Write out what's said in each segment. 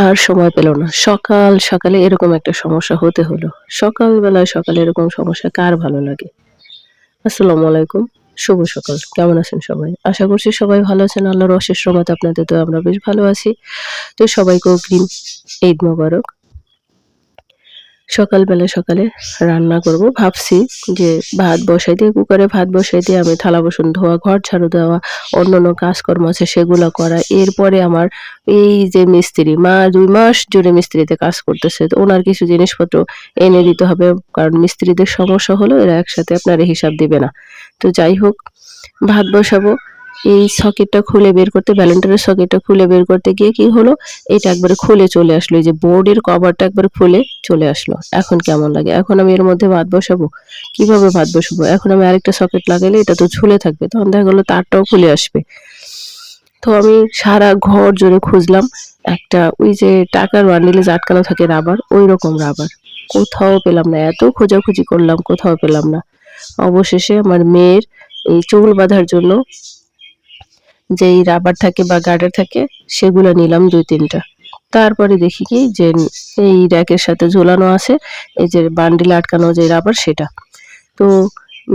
আর সময় পেল না। সকাল সকালে এরকম একটা সমস্যা হতে হলো। সকালবেলায় সকালে এরকম সমস্যা কার ভালো লাগে? আসসালামু আলাইকুম। শুভ সকাল। কেমন আছেন সবাই? আশা করছি সবাই ভালো আছেন। আল্লাহর অশেষ রহমতে আপনাদের দোয়ায় আমরা বেশ ভালো আছি। তো সবাইকে অগ্রিম ঈদ মোবারক। সকালে রান্না করব ভাবছি যে ভাত বসাই দিয়ে কুকারে ভাত বসাই দিয়ে আমি থালা বাসন ধোয়া, ঘর ঝাড়ু দেওয়া, অন্যান্য কাজকর্ম আছে সেগুলা করা। এরপরে আমার এই যে মিস্ত্রি ২ মাস জুড়ে মিস্ত্রিতে কাজ করতেছে। তো উনার কিছু জিনিসপত্র এনে দিতে হবে। কারণ মিস্ত্রিদের সমস্যা হলো এরা একসাথে আপনার হিসাব দিবে না। তো যাই হোক ভাত বসাবো। এই সকেটটা খুলে বের করতে ভ্যালেন্টাইনের সকেটটা খুলে বের করতে গিয়ে কি হলো, এটা একবারে খুলে চলে আসলো। এই যে বোর্ডের কভারটা একবারে খুলে চলে আসলো। এখন কেমন লাগে? এখন আমি এর মধ্যে ভাত বসাবো। কিভাবে ভাত বসাবো? এখন আমি আরেকটা সকেট লাগাইলে এটা তো ঝুলে থাকবে। তখন দেখা গেল তারটাও খুলে আসবে। তো আমি সারা ঘর জুড়ে খুঁজলাম একটা ওই যে টাকার বান্ডিলে যে আটকানো থাকে রাবার, ঐরকম রাবার। কোথাও পেলাম না। এত খোঁজাখুঁজি করলাম, কোথাও পেলাম না। অবশেষে আমার মেয়ের এই চুল বাঁধার জন্য যেই রাবার থাকে বা গার্ডার থাকে সেগুলা নিলাম ২-৩ টা। তারপরে দেখি কি যে এই র‍্যাকের সাথে ঝোলানো আছে এই যে বান্ডিলে আটকানো যে রাবার সেটা। তো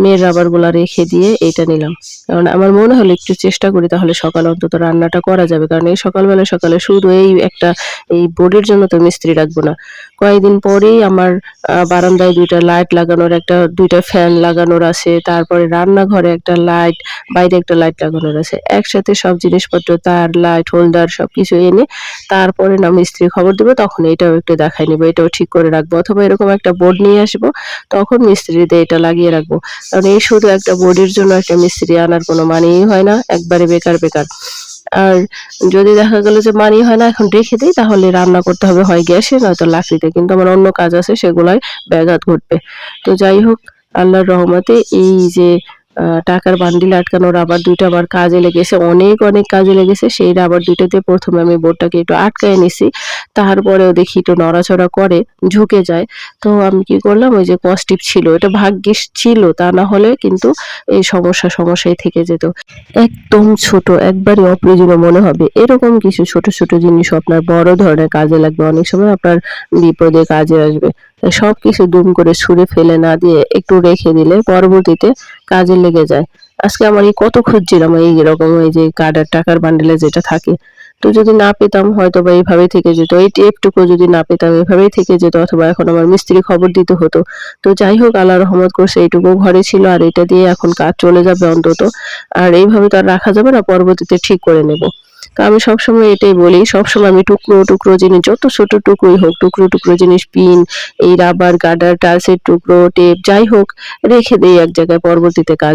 মেয়ের রাবারগুলা রেখে দিয়ে এইটা নিলাম। কারণ আমার মনে হলো একটু চেষ্টা করি তাহলে সকালে অন্তত রান্নাটা করা যাবে। কারণ এই সকালে শুধু এই একটা এই বোর্ডের জন্য তো মিস্ত্রি রাখবো না। কয়েকদিন পরেই আমার বারান্দায় ২ টা লাইট লাগানোর ২ টা ফ্যান লাগানোর আছে। তারপরে রান্নাঘরে একটা লাইট, বাইরে একটা লাইট লাগানোর আছে। একসাথে সব জিনিসপত্র তার, লাইট, হোল্ডার সবকিছু এনে তারপরে না মিস্ত্রি খবর দিব তখন এটাও একটু দেখায় নিব। এটাও ঠিক করে রাখবো। অথবা এরকম একটা বোর্ড নিয়ে আসবো। তখন মিস্ত্রিদের এটা লাগিয়ে রাখবো। কারণ এই শুধু একটা বডির জন্য একটা মিস্ত্রি আনার কোনো মানেই হয় না। একবারে বেকার। আর যদি দেখা গেল যে মানেই হয় না এখন রেখে দেই তাহলে রান্না করতে হবে হয় গ্যাসে নয়তো লাকড়িতে। কিন্তু আমার অন্য কাজ আছে সেগুলায় ব্যাঘাত ঘটবে। তো যাই হোক আল্লাহর রহমতে এই যে টাকার বান্ডিলে আটকানো রাবার ২ টা আমার কাজে লেগেছে। অনেক কাজে লেগেছে। সেই রাবার ২ টাতে ১ম এ আমি বোর্ডটাকে একটু আটকায় নিছি। তারপরেও দেখি একটু নড়াচড়া করে, ঝুঁকে যায়। তো আমি কি করলাম ওই যে কসটিপ ছিল, এটা ভাগ্যিস ছিল তা না হলে কিন্তু এই সমস্যাই থেকে যেত। একদম ছোট, একবারে অপ্রয়োজনীয় মনে হবে। এরকম কিছু ছোট জিনিসও আপনার বড় ধরনের কাজে লাগবে। অনেক সময় আপনার বিপদে কাজে আসবে। সবকিছু দুম করে ছুঁড়ে ফেলে না দিয়ে একটু রেখে দিলে পরবর্তীতে কাজে লেগে যায়। আজকে আমার এই কত খুঁজছিলাম এইরকম এই যে টাকার বান্ডিলে যেটা থাকে। তো যদি না পেতাম হয়তোবা এভাবেই থেকে যেত। এই টেপটুকু যদি না পেতাম এভাবেই থেকে যেত অথবা এখন আমার মিস্ত্রি খবর দিতে হতো। তো যাই হোক আল্লাহ রহমত করছে এইটুকু ঘরে ছিল আর এটা দিয়ে এখন কাজ চলে যাবে অন্তত। আর এইভাবে তো আর রাখা যাবে না পরবর্তীতে ঠিক করে নেব। তো আমি সবসময় এটাই বলি, সবসময় আমি টুকরো জিনিস যত ছোট টুকরোই হোক, টুকরো জিনিস পিন, এই রাবার, গার্ডার, টাইলসের টুকরো, টেপ যাই হোক রেখে দেই এক জায়গায় পরবর্তীতে কাজ